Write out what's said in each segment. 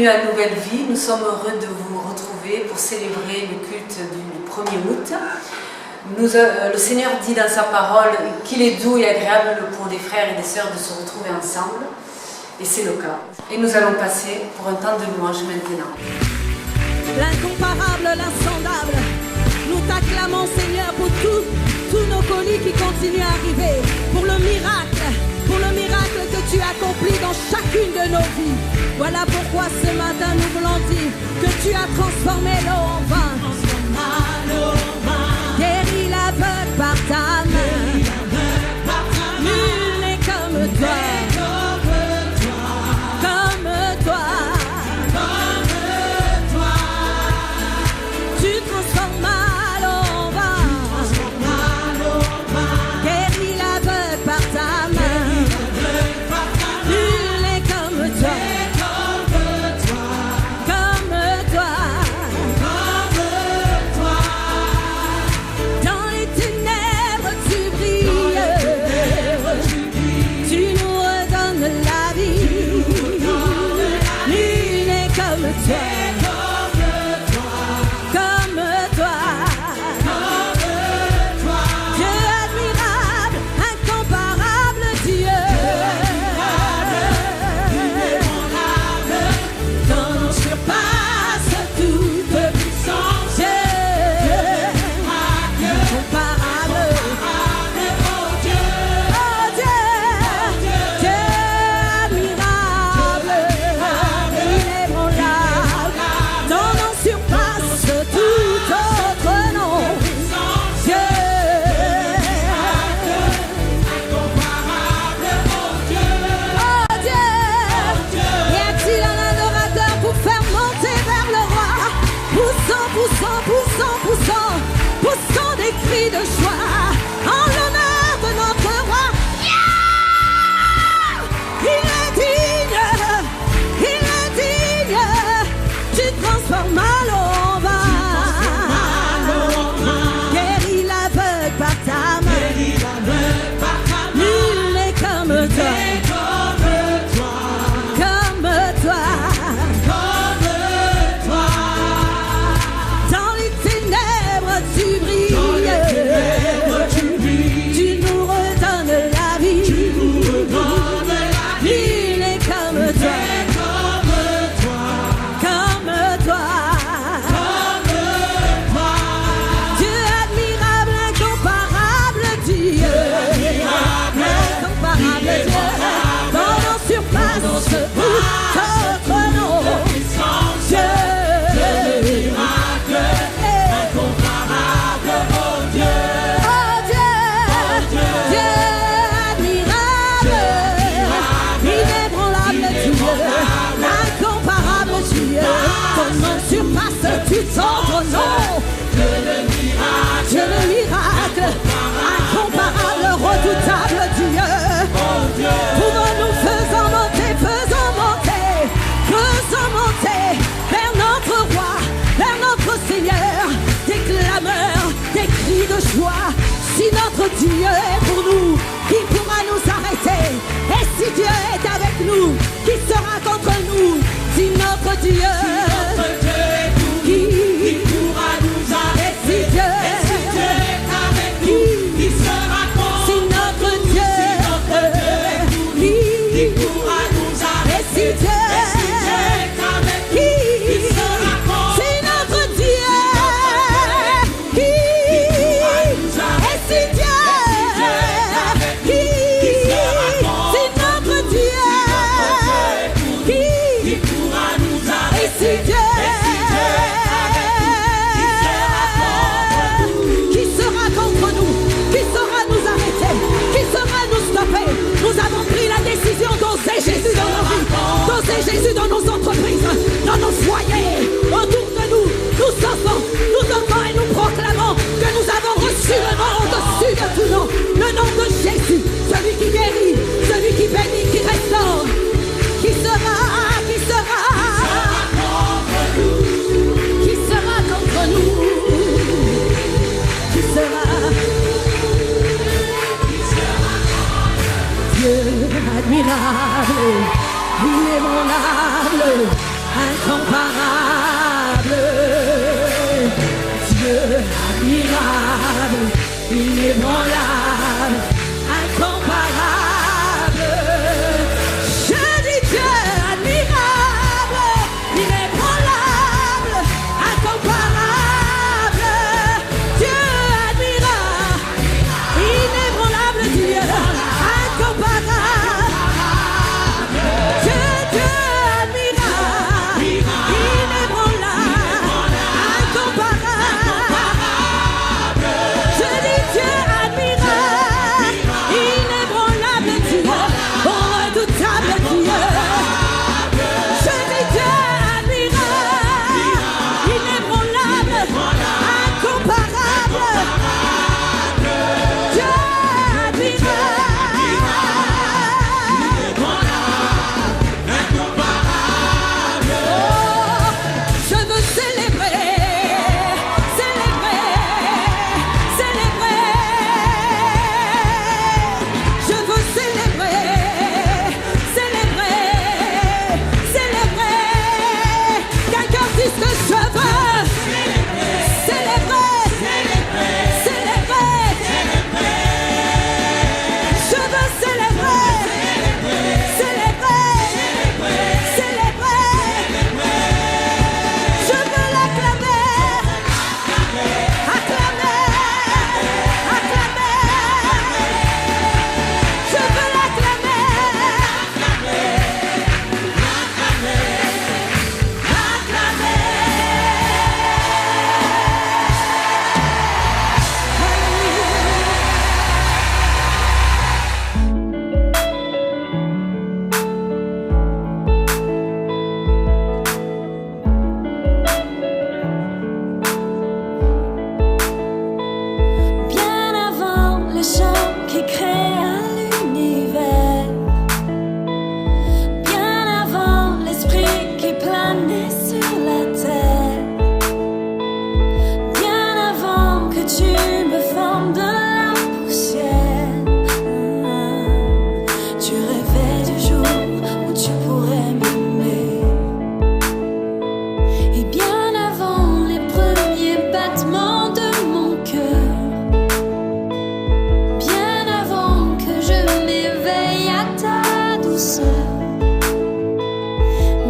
bienvenue à Nouvelle Vie. Nous sommes heureux de vous retrouver pour célébrer le culte du 1er août. Le Seigneur dit dans sa parole qu'il est doux et agréable pour des frères et des sœurs de se retrouver ensemble. Et c'est le cas. Et nous allons passer pour un temps de louange maintenant. L'incomparable, l'insondable, nous t'acclamons Seigneur pour tous nos colis qui continuent à arriver, pour le miracle que tu accomplis dans chacune de nos vies. Voilà pourquoi ce matin nous voulons dire que tu as transformé l'eau en vin, guéri l'aveugle par ta main. Nul n'est comme toi. Si notre Dieu est pour nous, qui pourra nous arrêter? Et si Dieu est avec nous, qui sera contre nous? Si notre Dieu est pour nous, qui pourra nous arrêter? Si Dieu est avec nous, qui sera contre nous? Si notre Dieu est pour nous, qui pourra nous arrêter? Si Dieu est avec nous, qui sera contre nous? Si notre Dieu si admirable, inébranlable, incomparable. Je dis Dieu admirable, inébranlable, incomparable. Dieu admirable, inébranlable, Dieu incomparable. Dieu admirable, inébranlable, incomparable. Je dis Dieu admirable, inébranlable, Dieu, oh redoutable Dieu. Je dis Dieu admirable, inébranlable, incomparable. Dieu admirable. Je veux célébrer, célébrer, célébrer. Je veux célébrer, célébrer, célébrer. Quelqu'un dise que je veux célébrer, célébrer. Je veux célébrer, célébrer, célébrer. Je veux l'acclamer, acclamer, acclamer. Je veux l'acclamer, bien avant le chant qui créa l'univers, bien avant l'esprit qui planait sur la terre, bien avant que tu me formes de la poussière, tu rêvais du jour où tu pourrais m'aimer. Et bien avant les premiers battements de mon cœur, bien avant que je m'éveille à ta douceur,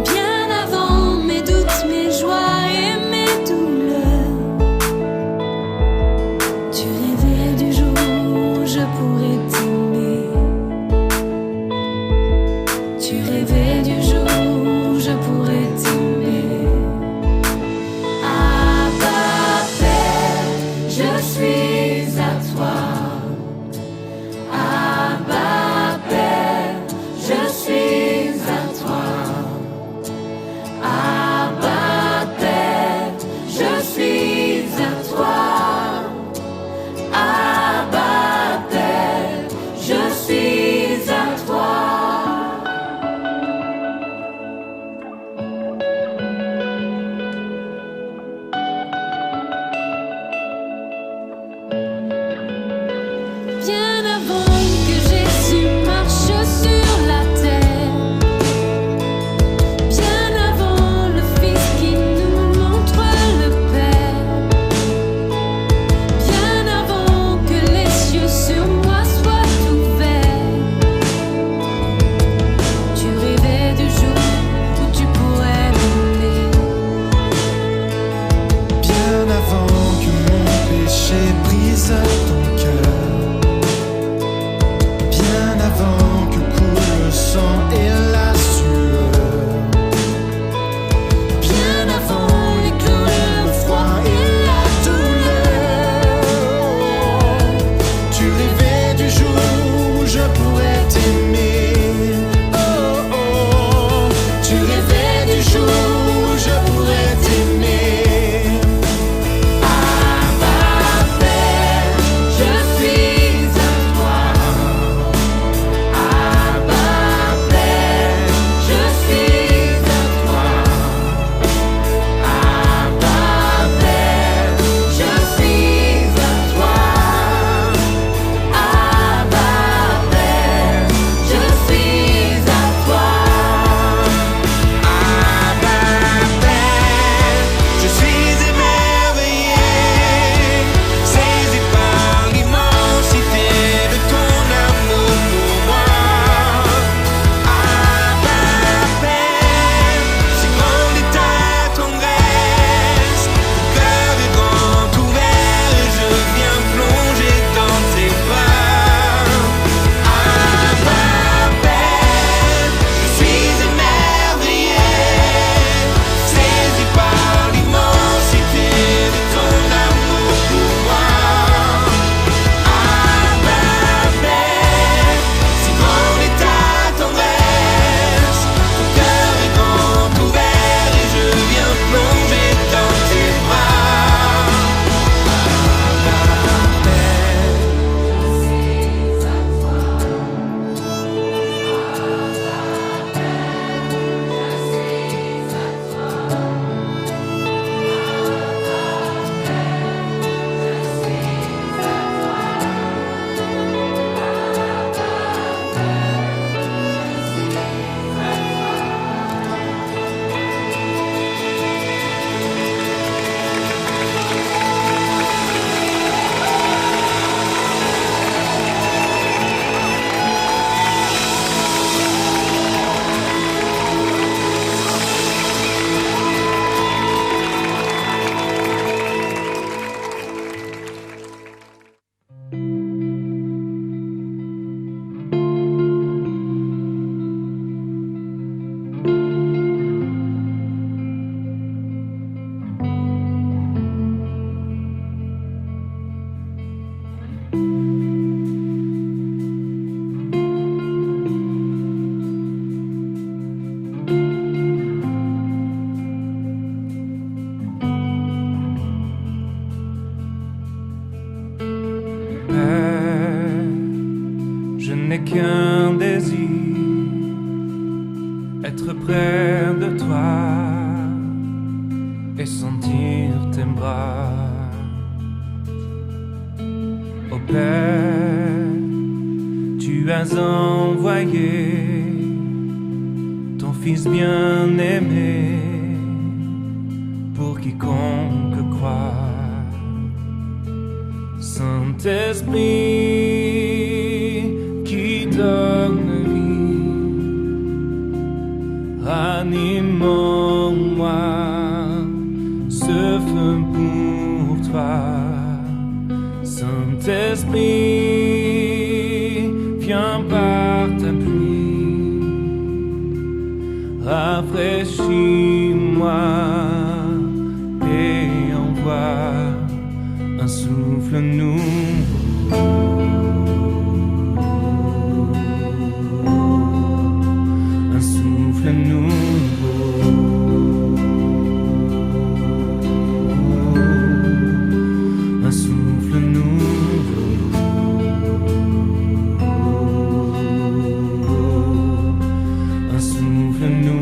bien avant mes doutes, mes joies et mes douleurs, tu rêvais du jour où je pourrais t'aimer. Tu rêvais du jour où je pourrais t'aimer. Abba Père, je suis à toi. Abba Père, je suis à toi. Abba Père, je suis à toi. Abba Père, je suis à toi. Bien avant que Jésus marche sur la terre, bien avant le Fils qui nous montre le Père, bien avant que les cieux sur moi soient ouverts, tu rêvais du jour où tu pourrais m'aimer. Bien avant que mon péché brise ton cœur, bien avant que coule le sang et la sueur, bien avant les clous, le froid et la douleur, tu rêvais du jour où je pourrais t'aimer. Oh, oh, tu rêvais du jour où je pourrais t'aimer. Abba Père, je bras. Ô Père, tu as envoyé ton Fils bien-aimé pour quiconque croit. Saint-Esprit qui donne vie, ranime en moi ce feu pour toi. Saint-Esprit, viens par ta pluie, rafraîchis-moi et envoie un souffle nouveau, un souffle nouveau, un souffle nouveau, un souffle nouveau.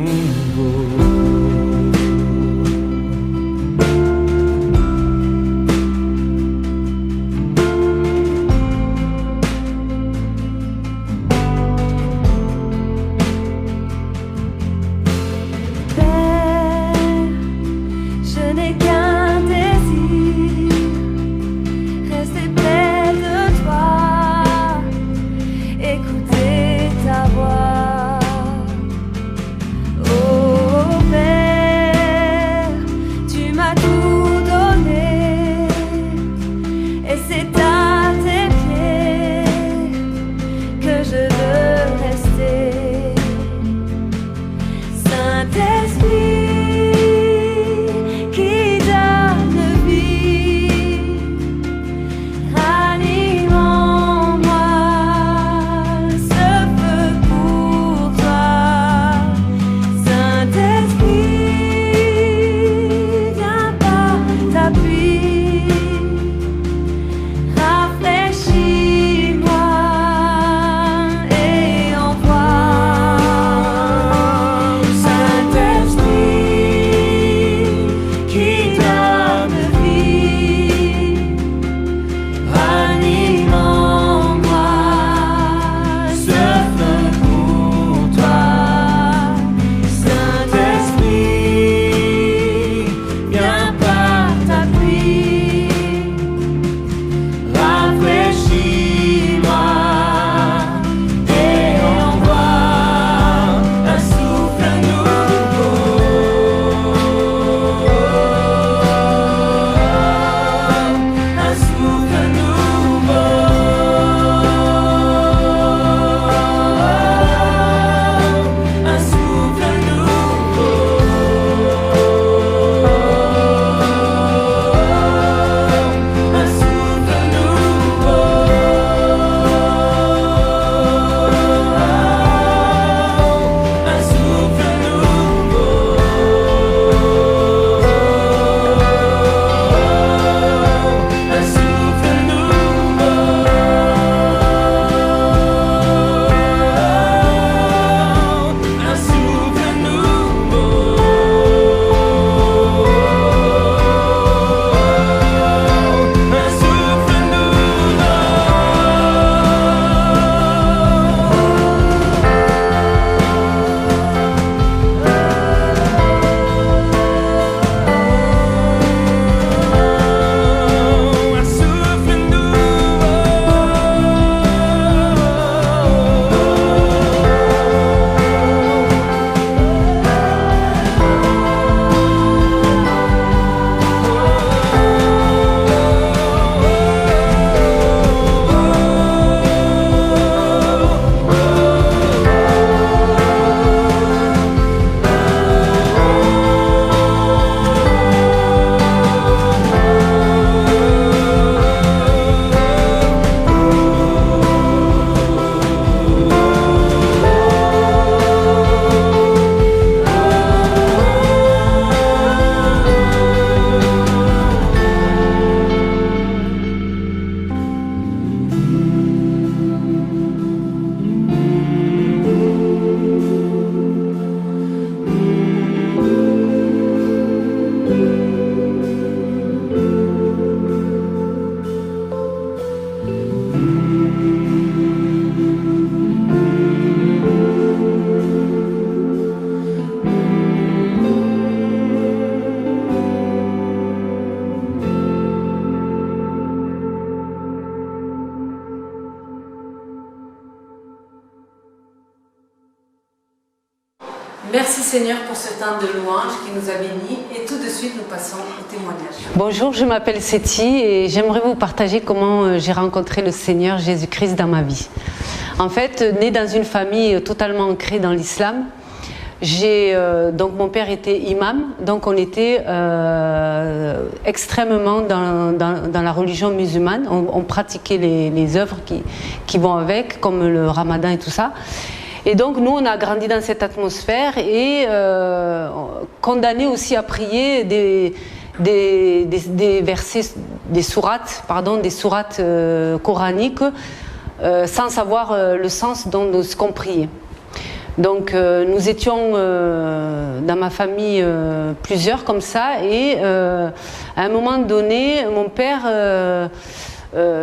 Merci Seigneur pour ce temps de louange qui nous a bénis et tout de suite nous passons au témoignage. Bonjour, je m'appelle Séti et j'aimerais vous partager comment j'ai rencontré le Seigneur Jésus-Christ dans ma vie. En fait, née dans une famille totalement ancrée dans l'islam, donc mon père était imam, donc on était extrêmement dans la religion musulmane. On pratiquait les œuvres qui vont avec, comme le ramadan et tout ça. Et donc nous on a grandi dans cette atmosphère et condamnés aussi à prier des versets, des sourates coraniques sans savoir le sens de ce qu'on priait. Donc nous étions dans ma famille plusieurs comme ça et à un moment donné mon père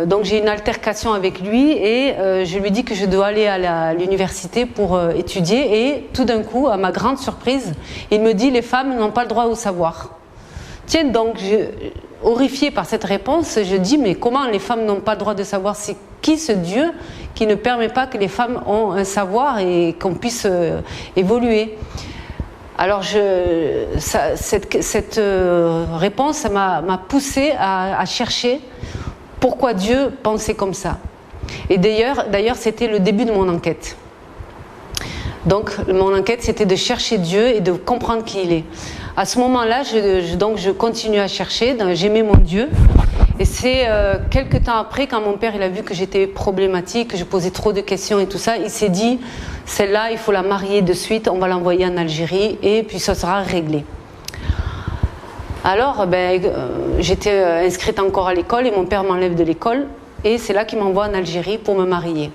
donc j'ai une altercation avec lui et je lui dis que je dois aller à l'université pour étudier et tout d'un coup à ma grande surprise il me dit les femmes n'ont pas le droit au savoir. Tiens, donc horrifiée par cette réponse, je dis mais comment les femmes n'ont pas le droit de savoir? C'est qui ce Dieu qui ne permet pas que les femmes ont un savoir et qu'on puisse évoluer? Alors cette réponse m'a poussée à chercher pourquoi Dieu pensait comme ça. Et d'ailleurs c'était le début de mon enquête. Donc mon enquête c'était de chercher Dieu et de comprendre qui il est. À ce moment-là, je continue à chercher, j'aimais mon Dieu. Et c'est quelques temps après, quand mon père il a vu que j'étais problématique, que je posais trop de questions et tout ça, il s'est dit, celle-là, il faut la marier de suite, on va l'envoyer en Algérie et puis ça sera réglé. Alors, j'étais inscrite encore à l'école et mon père m'enlève de l'école et c'est là qu'il m'envoie en Algérie pour me marier.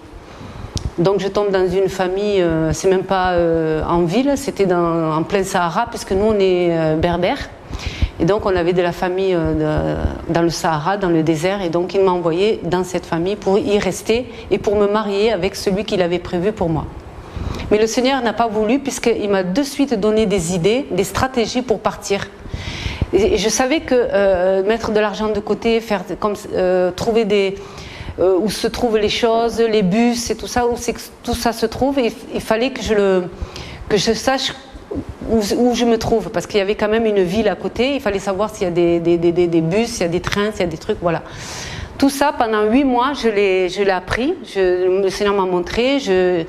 Donc je tombe dans une famille, c'est même pas en ville, c'était en plein Sahara, puisque nous on est berbères. Et donc on avait de la famille dans le Sahara, dans le désert, et donc il m'a envoyé dans cette famille pour y rester et pour me marier avec celui qu'il avait prévu pour moi. Mais le Seigneur n'a pas voulu, puisqu'il m'a de suite donné des idées, des stratégies pour partir. Et je savais que mettre de l'argent de côté, trouver où se trouvent les choses, les bus et tout ça, où tout ça se trouve, et il fallait que je sache où je me trouve, parce qu'il y avait quand même une ville à côté, il fallait savoir s'il y a des bus, s'il y a des trains, s'il y a des trucs, voilà. Tout ça, pendant 8 mois, je l'ai appris, le Seigneur m'a montré, je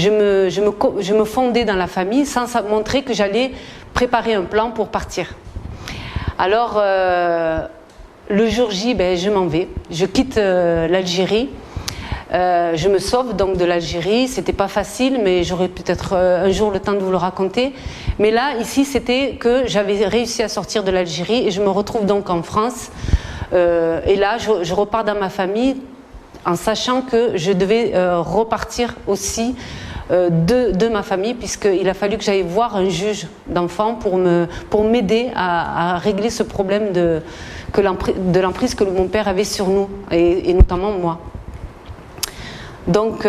me fondais dans la famille sans montrer que j'allais préparer un plan pour partir. Alors, le jour J, je m'en vais, je quitte l'Algérie, je me sauve donc de l'Algérie, c'était pas facile, mais j'aurai peut-être un jour le temps de vous le raconter. Mais là, ici, c'était que j'avais réussi à sortir de l'Algérie et je me retrouve donc en France. Et là, je repars dans ma famille en sachant que je devais repartir aussi de ma famille, puisqu'il a fallu que j'aille voir un juge d'enfants pour m'aider à régler ce problème de l'emprise que mon père avait sur nous, et notamment moi. Donc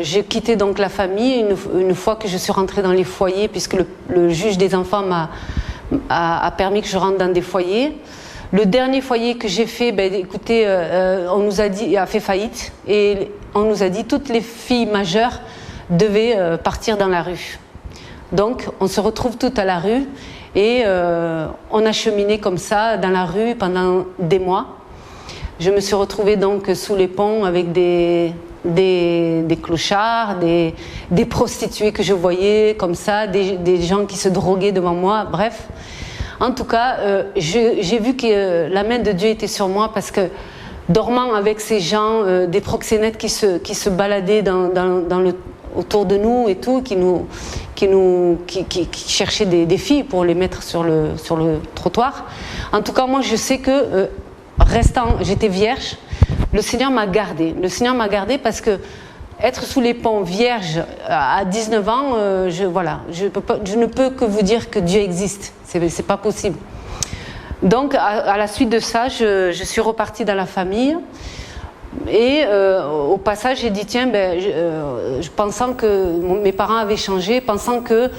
j'ai quitté donc la famille une fois que je suis rentrée dans les foyers, puisque le juge des enfants a permis que je rentre dans des foyers. Le dernier foyer que j'ai fait, écoutez, on nous a dit, a fait faillite, et on nous a dit toutes les filles majeures devaient partir dans la rue. Donc on se retrouve toutes à la rue et on a cheminé comme ça dans la rue pendant des mois. Je me suis retrouvée donc sous les ponts avec des clochards, des prostituées que je voyais comme ça, des gens qui se droguaient devant moi, bref. En tout cas, j'ai vu que la main de Dieu était sur moi, parce que dormant avec ces gens, des proxénètes qui se baladaient autour de nous et tout, qui cherchaient des filles pour les mettre sur le trottoir. En tout cas, moi je sais que j'étais vierge, le Seigneur m'a gardée. Le Seigneur m'a gardée parce que être sous les ponts vierge à 19 ans, je ne peux que vous dire que Dieu existe. C'est pas possible. Donc à la suite de ça, je suis repartie dans la famille. Et au passage, j'ai dit tiens, pensant que mes parents avaient changé, pensant que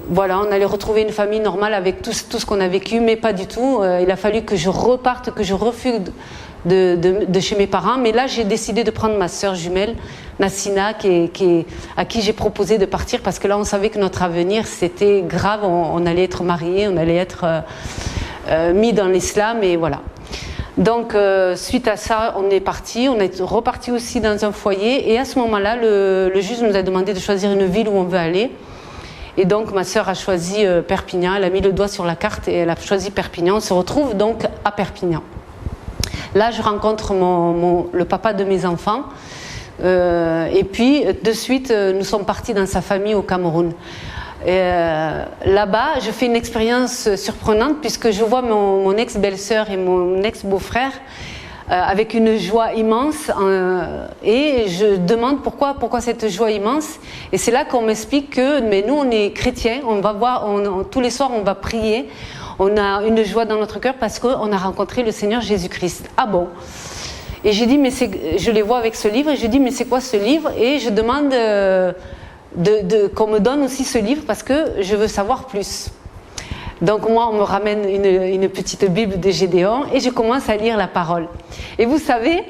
voilà, on allait retrouver une famille normale avec tout ce qu'on a vécu, mais pas du tout. Il a fallu que je reparte, que je refuse de chez mes parents. Mais là, j'ai décidé de prendre ma sœur jumelle, Nassina, à qui j'ai proposé de partir parce que là, on savait que notre avenir, c'était grave. On allait être mariés, on allait être mis dans l'islam et voilà. Donc, suite à ça, on est parti. On est reparti aussi dans un foyer. Et à ce moment-là, le juge nous a demandé de choisir une ville où on veut aller. Et donc, ma sœur a choisi Perpignan. Elle a mis le doigt sur la carte et elle a choisi Perpignan. On se retrouve donc à Perpignan. Là, je rencontre le papa de mes enfants. Et puis, de suite, nous sommes partis dans sa famille au Cameroun. Là-bas, je fais une expérience surprenante puisque je vois mon ex-belle-sœur et mon ex-beau-frère avec une joie immense et je demande pourquoi cette joie immense. Et c'est là qu'on m'explique que mais nous, on est chrétiens, on va voir, tous les soirs, on va prier. On a une joie dans notre cœur parce qu'on a rencontré le Seigneur Jésus-Christ. Ah bon? Et j'ai dit, mais je les vois avec ce livre, et je dis, mais c'est quoi ce livre? Et je demande qu'on me donne aussi ce livre parce que je veux savoir plus. Donc moi, on me ramène une petite Bible de Gédéon et je commence à lire la parole. Et vous savez,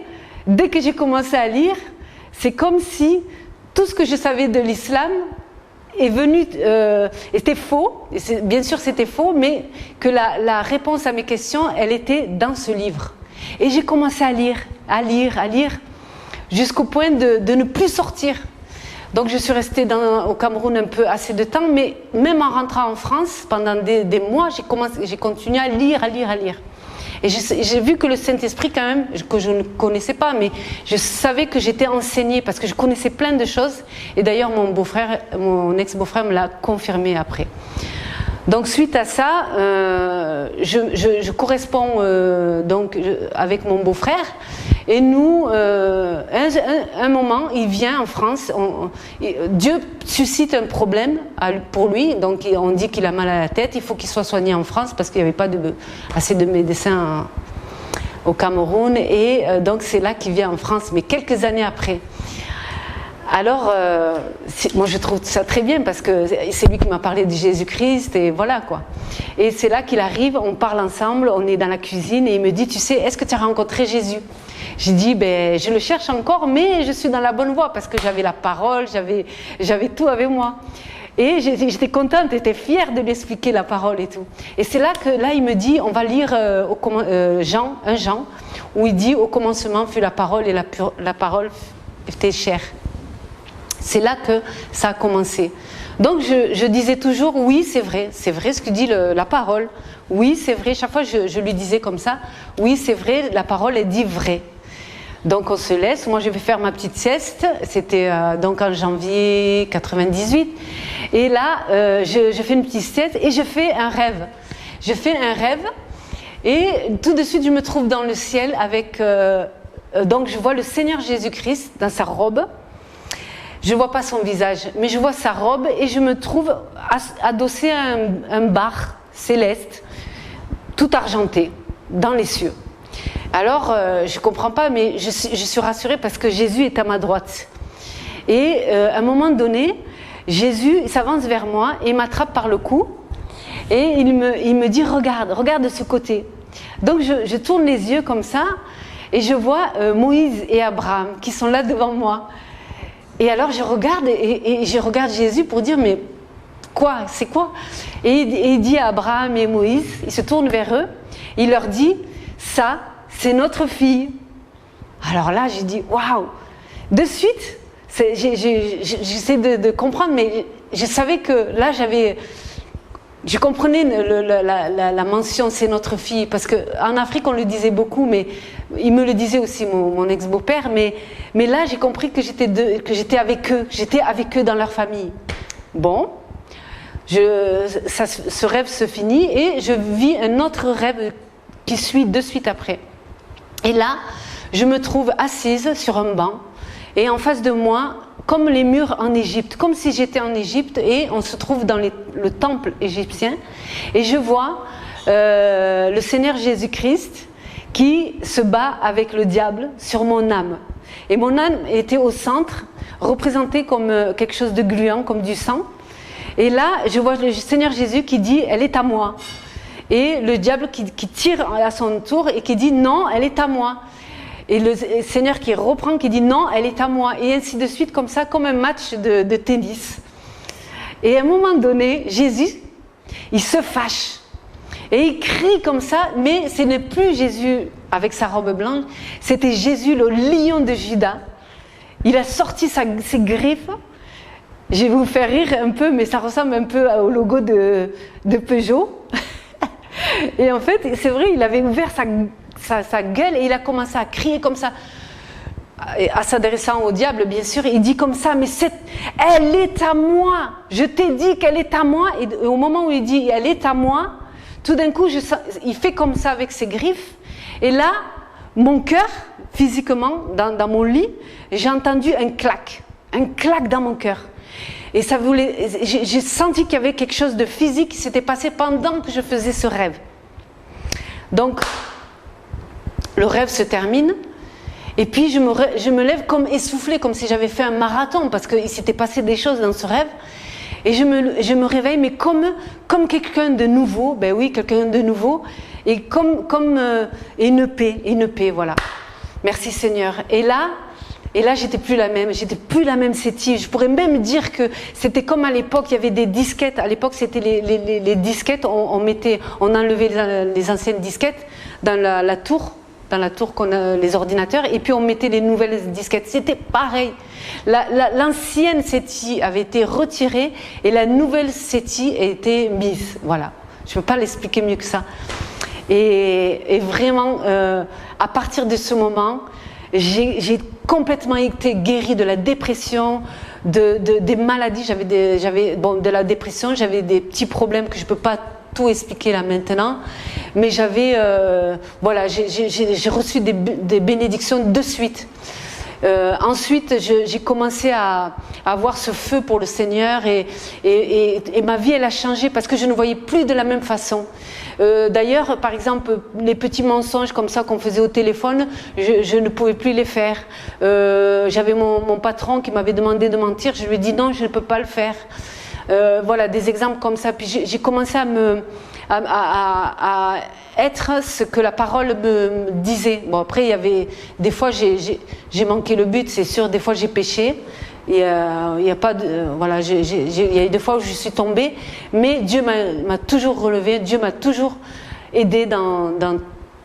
dès que j'ai commencé à lire, c'est comme si tout ce que je savais de l'islam est venu, était faux. Et bien sûr, c'était faux, mais que la réponse à mes questions, elle était dans ce livre. Et j'ai commencé à lire, jusqu'au point de ne plus sortir. Donc je suis restée au Cameroun un peu assez de temps, mais même en rentrant en France, pendant des mois, j'ai continué à lire. Et j'ai vu que le Saint-Esprit quand même, que je ne connaissais pas, mais je savais que j'étais enseignée parce que je connaissais plein de choses. Et d'ailleurs mon ex-beau-frère me l'a confirmé après. Donc suite à ça, je corresponds avec mon beau-frère. Et nous, un moment, il vient en France. Dieu suscite un problème pour lui. Donc on dit qu'il a mal à la tête. Il faut qu'il soit soigné en France parce qu'il n'y avait pas assez de médecins au Cameroun. Et donc c'est là qu'il vient en France, mais quelques années après. Alors, moi je trouve ça très bien parce que c'est lui qui m'a parlé de Jésus-Christ et voilà quoi. Et c'est là qu'il arrive, on parle ensemble, on est dans la cuisine et il me dit, tu sais, est-ce que tu as rencontré Jésus? J'ai dit, ben je le cherche encore, mais je suis dans la bonne voie parce que j'avais la parole, j'avais tout avec moi. Et j'étais contente, j'étais fière de lui expliquer la parole et tout. Et c'est là que il me dit, on va lire Jean, où il dit, au commencement fut la parole et la parole était chair. C'est là que ça a commencé. Donc je disais toujours, oui c'est vrai ce que dit la parole. Oui c'est vrai, chaque fois je lui disais comme ça, oui c'est vrai, la parole est dit vrai. Donc on se laisse, moi je vais faire ma petite sieste, c'était donc en janvier 98. Et là je fais une petite sieste et je fais un rêve. Et tout de suite je me trouve dans le ciel avec, donc je vois le Seigneur Jésus-Christ dans sa robe. Je ne vois pas son visage, mais je vois sa robe et je me trouve adossée à un bar céleste, tout argenté, dans les cieux. Alors, je ne comprends pas, mais je suis rassurée parce que Jésus est à ma droite. Et à un moment donné, Jésus s'avance vers moi et m'attrape par le cou et il me dit, regarde de ce côté. Donc je tourne les yeux comme ça et je vois Moïse et Abraham qui sont là devant moi. Et alors je regarde et je regarde Jésus pour dire mais quoi, c'est quoi? Et il dit à Abraham et Moïse, il se tourne vers eux, il leur dit ça c'est notre fille. Alors là j'ai dit waouh. De suite j'essaie de comprendre, mais je savais que là je comprenais la mention c'est notre fille, parce qu'en Afrique on le disait beaucoup, mais il me le disait aussi mon ex-beau-père, mais là j'ai compris que j'étais avec eux dans leur famille. Bon, ce rêve se finit et je vis un autre rêve qui suit de suite après. Et là je me trouve assise sur un banc et en face de moi, comme les murs en Égypte, comme si j'étais en Égypte, et on se trouve dans le temple égyptien, et je vois le Seigneur Jésus-Christ qui se bat avec le diable sur mon âme. Et mon âme était au centre, représentée comme quelque chose de gluant, comme du sang. Et là, je vois le Seigneur Jésus qui dit, elle est à moi. Et le diable qui tire à son tour et qui dit, non, elle est à moi. Et le Seigneur qui reprend, qui dit, non, elle est à moi. Et ainsi de suite, comme ça, comme un match de tennis. Et à un moment donné, Jésus, il se fâche. Et il crie comme ça, mais ce n'est plus Jésus avec sa robe blanche, c'était Jésus, le lion de Juda. Il a sorti ses griffes. Je vais vous faire rire un peu, mais ça ressemble un peu au logo de Peugeot. Et en fait, c'est vrai, il avait ouvert sa gueule et il a commencé à crier comme ça, en s'adressant au diable, bien sûr. Il dit comme ça, mais elle est à moi. Je t'ai dit qu'elle est à moi. Et au moment où il dit, elle est à moi, tout d'un coup, il fait comme ça avec ses griffes. Et là, mon cœur, physiquement, dans mon lit, j'ai entendu un clac dans mon cœur. Et j'ai senti qu'il y avait quelque chose de physique qui s'était passé pendant que je faisais ce rêve. Donc, le rêve se termine. Et puis, je me lève comme essoufflée, comme si j'avais fait un marathon, parce qu'il s'était passé des choses dans ce rêve. Et je me réveille, mais comme quelqu'un de nouveau, ben oui, quelqu'un de nouveau, et comme une paix, voilà. Merci Seigneur. Et là, j'étais plus la même Séti. Je pourrais même dire que c'était comme à l'époque, il y avait des disquettes. À l'époque, c'était les disquettes, on enlevait les anciennes disquettes dans la tour qu'on a, les ordinateurs, et puis on mettait les nouvelles disquettes. C'était pareil. L'ancienne Séti avait été retirée et la nouvelle Séti a été mise. Voilà. Je ne peux pas l'expliquer mieux que ça. Et vraiment, à partir de ce moment, j'ai complètement été guérie de la dépression, des maladies. J'avais de la dépression, j'avais des petits problèmes que je ne peux pas tout expliquer là maintenant, mais j'ai reçu des bénédictions de suite. Ensuite, j'ai commencé à avoir ce feu pour le Seigneur et ma vie, elle a changé parce que je ne voyais plus de la même façon. D'ailleurs, par exemple, les petits mensonges comme ça qu'on faisait au téléphone, je ne pouvais plus les faire. J'avais mon patron qui m'avait demandé de mentir, je lui ai dit non, je ne peux pas le faire. Voilà, des exemples comme ça. Puis j'ai commencé à être ce que la parole me disait. Bon, après, il y avait des fois, j'ai manqué le but, c'est sûr. Des fois, j'ai péché. Il y a pas de, voilà, il y a eu des fois où je suis tombée, mais Dieu m'a toujours relevé. Dieu m'a toujours aidé dans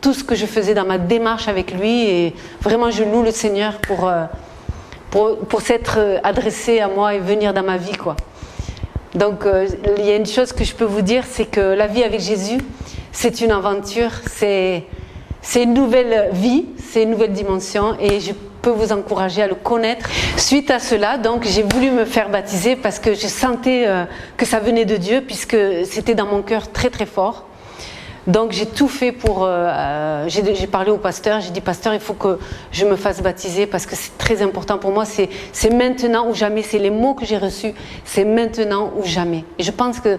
tout ce que je faisais dans ma démarche avec lui. Et vraiment, je loue le Seigneur pour s'être adressé à moi et venir dans ma vie, quoi. Donc, il y a une chose que je peux vous dire, c'est que la vie avec Jésus, c'est une aventure, c'est une nouvelle vie, c'est une nouvelle dimension, et je peux vous encourager à le connaître. Suite à cela, donc, j'ai voulu me faire baptiser parce que je sentais que ça venait de Dieu, puisque c'était dans mon cœur très très fort. Donc j'ai tout fait pour... j'ai parlé au pasteur, j'ai dit « Pasteur, il faut que je me fasse baptiser parce que c'est très important pour moi, c'est maintenant ou jamais, c'est les mots que j'ai reçus, c'est maintenant ou jamais. » Et je pense que,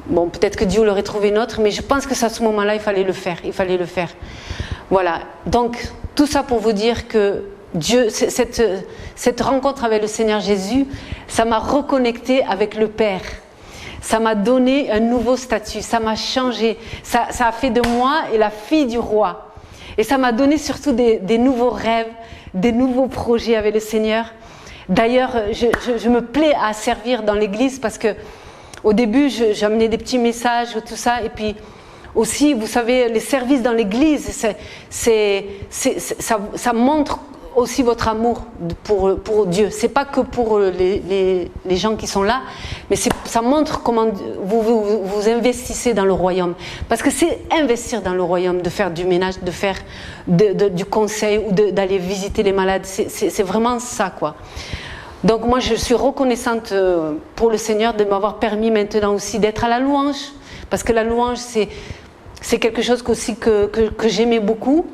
bon, peut-être que Dieu l'aurait trouvé une autre, mais je pense que à ce moment-là, il fallait le faire. Voilà, donc tout ça pour vous dire que Dieu, cette rencontre avec le Seigneur Jésus, ça m'a reconnecté avec le Père. Ça m'a donné un nouveau statut, ça m'a changé, ça a fait de moi la fille du roi. Et ça m'a donné surtout des nouveaux rêves, des nouveaux projets avec le Seigneur. D'ailleurs, je me plais à servir dans l'église parce que au début, j'amenais des petits messages, tout ça, et puis aussi, vous savez, les services dans l'église, ça montre aussi votre amour pour Dieu. C'est pas que pour les gens qui sont là, mais ça montre comment vous investissez dans le royaume. Parce que c'est investir dans le royaume, de faire du ménage, de faire du conseil ou d'aller visiter les malades. C'est vraiment ça, quoi. Donc moi, je suis reconnaissante pour le Seigneur de m'avoir permis maintenant aussi d'être à la louange. Parce que la louange, c'est quelque chose aussi que j'aimais beaucoup.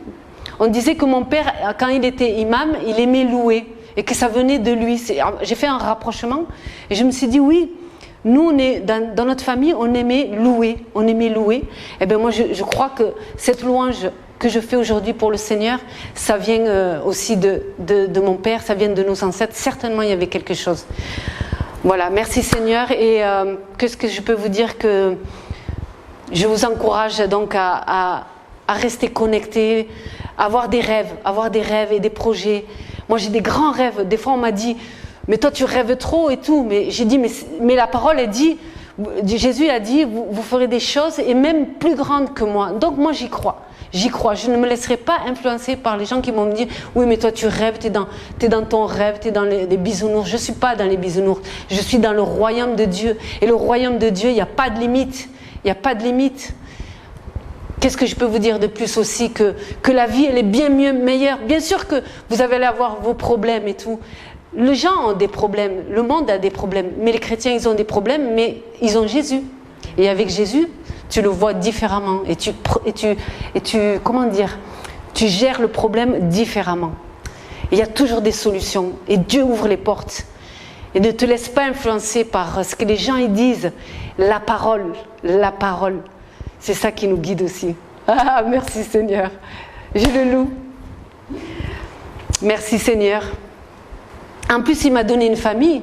On disait que mon père, quand il était imam, il aimait louer et que ça venait de lui. J'ai fait un rapprochement et je me suis dit oui, nous dans notre famille, on aimait louer. Et bien moi, je crois que cette louange que je fais aujourd'hui pour le Seigneur, ça vient aussi de mon père, ça vient de nos ancêtres. Certainement, il y avait quelque chose. Voilà, merci Seigneur. Et qu'est-ce que je peux vous dire, que je vous encourage donc à rester connectés, à avoir des rêves et des projets. Moi j'ai des grands rêves. Des fois on m'a dit, mais toi tu rêves trop et tout. Mais j'ai dit, mais la parole elle dit, Jésus a dit, vous ferez des choses et même plus grandes que moi. Donc moi j'y crois. J'y crois. Je ne me laisserai pas influencer par les gens qui vont me dire, oui mais toi tu rêves, t'es dans ton rêve, t'es dans les bisounours. Je ne suis pas dans les bisounours. Je suis dans le royaume de Dieu. Et le royaume de Dieu, il n'y a pas de limite. Il n'y a pas de limite. Qu'est-ce que je peux vous dire de plus aussi, que la vie elle est bien mieux, meilleure. Bien sûr que vous allez avoir vos problèmes et tout. Les gens ont des problèmes, le monde a des problèmes, mais les chrétiens ils ont des problèmes, mais ils ont Jésus. Et avec Jésus, tu le vois différemment et tu comment dire, tu gères le problème différemment. Il y a toujours des solutions et Dieu ouvre les portes. Et ne te laisse pas influencer par ce que les gens ils disent. La parole, c'est ça qui nous guide aussi. Ah, merci Seigneur, je le loue. Merci Seigneur. En plus, il m'a donné une famille.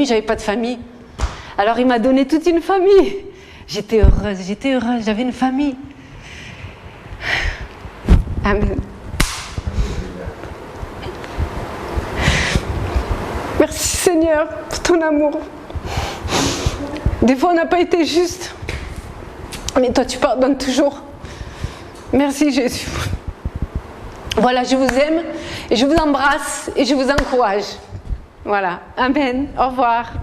J'avais pas de famille. Alors il m'a donné toute une famille. J'étais heureuse, j'avais une famille. Amen. Merci Seigneur pour ton amour. Des fois on n'a pas été juste, mais toi tu pardonnes toujours. Merci Jésus. Voilà, je vous aime et je vous embrasse et je vous encourage. Voilà, amen, au revoir.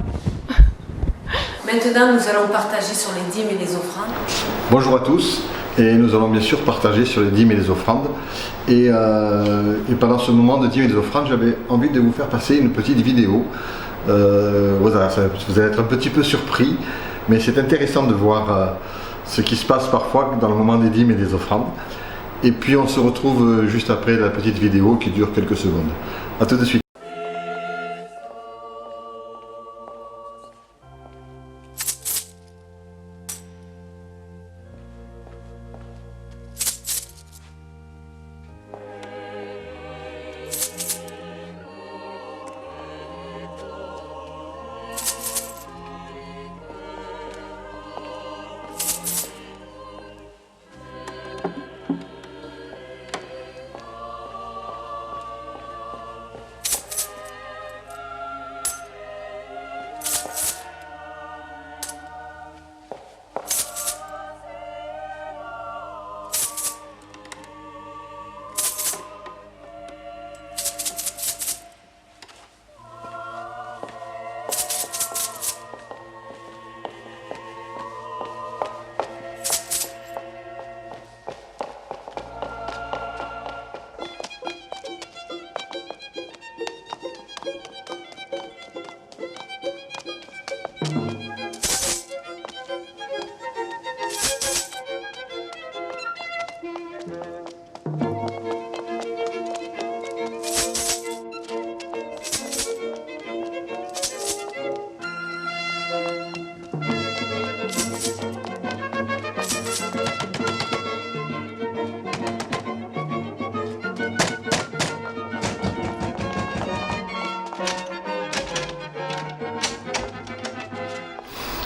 Maintenant, nous allons partager sur les dîmes et les offrandes. Bonjour à tous, et nous allons bien sûr partager sur les dîmes et les offrandes. Et pendant ce moment de dîmes et des offrandes, j'avais envie de vous faire passer une petite vidéo. Voilà, vous allez être un petit peu surpris, mais c'est intéressant de voir ce qui se passe parfois dans le moment des dîmes et des offrandes. Et puis on se retrouve juste après la petite vidéo qui dure quelques secondes. A tout de suite.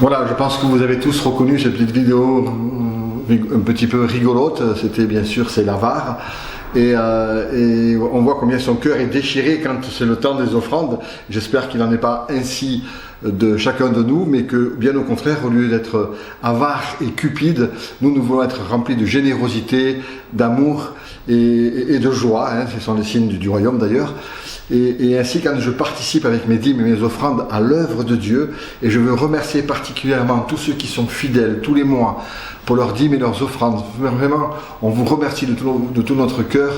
Voilà, je pense que vous avez tous reconnu cette petite vidéo un petit peu rigolote. C'était bien sûr, c'est l'avare. Et on voit combien son cœur est déchiré quand c'est le temps des offrandes. J'espère qu'il n'en est pas ainsi de chacun de nous, mais que bien au contraire, au lieu d'être avare et cupide, nous voulons être remplis de générosité, d'amour et de joie. Hein, ce sont les signes du royaume d'ailleurs. Et ainsi, quand je participe avec mes dîmes et mes offrandes à l'œuvre de Dieu, et je veux remercier particulièrement tous ceux qui sont fidèles tous les mois pour leurs dîmes et leurs offrandes. Vraiment, on vous remercie de tout notre cœur,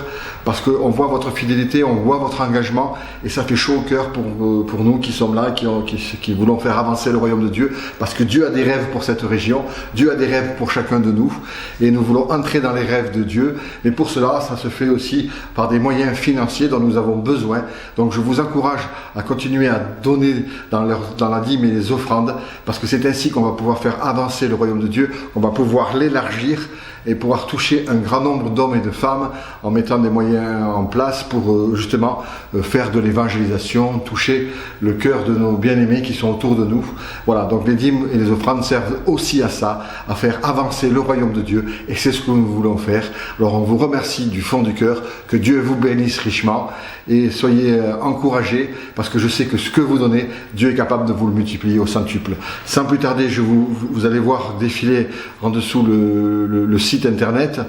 parce qu'on voit votre fidélité, on voit votre engagement, et ça fait chaud au cœur pour nous qui sommes là, qui voulons faire avancer le royaume de Dieu, parce que Dieu a des rêves pour cette région, Dieu a des rêves pour chacun de nous, et nous voulons entrer dans les rêves de Dieu, mais pour cela, ça se fait aussi par des moyens financiers dont nous avons besoin. Donc je vous encourage à continuer à donner dans la dîme et les offrandes, parce que c'est ainsi qu'on va pouvoir faire avancer le royaume de Dieu, qu'on va pouvoir l'élargir, et pouvoir toucher un grand nombre d'hommes et de femmes en mettant des moyens en place pour justement faire de l'évangélisation, toucher le cœur de nos bien-aimés qui sont autour de nous. Voilà, donc les dîmes et les offrandes servent aussi à ça, à faire avancer le royaume de Dieu, et c'est ce que nous voulons faire. Alors on vous remercie du fond du cœur, que Dieu vous bénisse richement, et soyez encouragés, parce que je sais que ce que vous donnez, Dieu est capable de vous le multiplier au centuple. Sans plus tarder, vous allez voir défiler en dessous le site internet,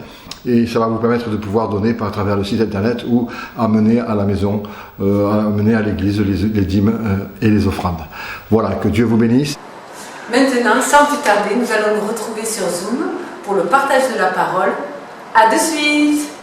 et ça va vous permettre de pouvoir donner par travers le site internet ou amener à la maison, amener à l'église les dîmes et les offrandes. Voilà, que Dieu vous bénisse. Maintenant, sans plus tarder, nous allons nous retrouver sur Zoom pour le partage de la parole. À de suite!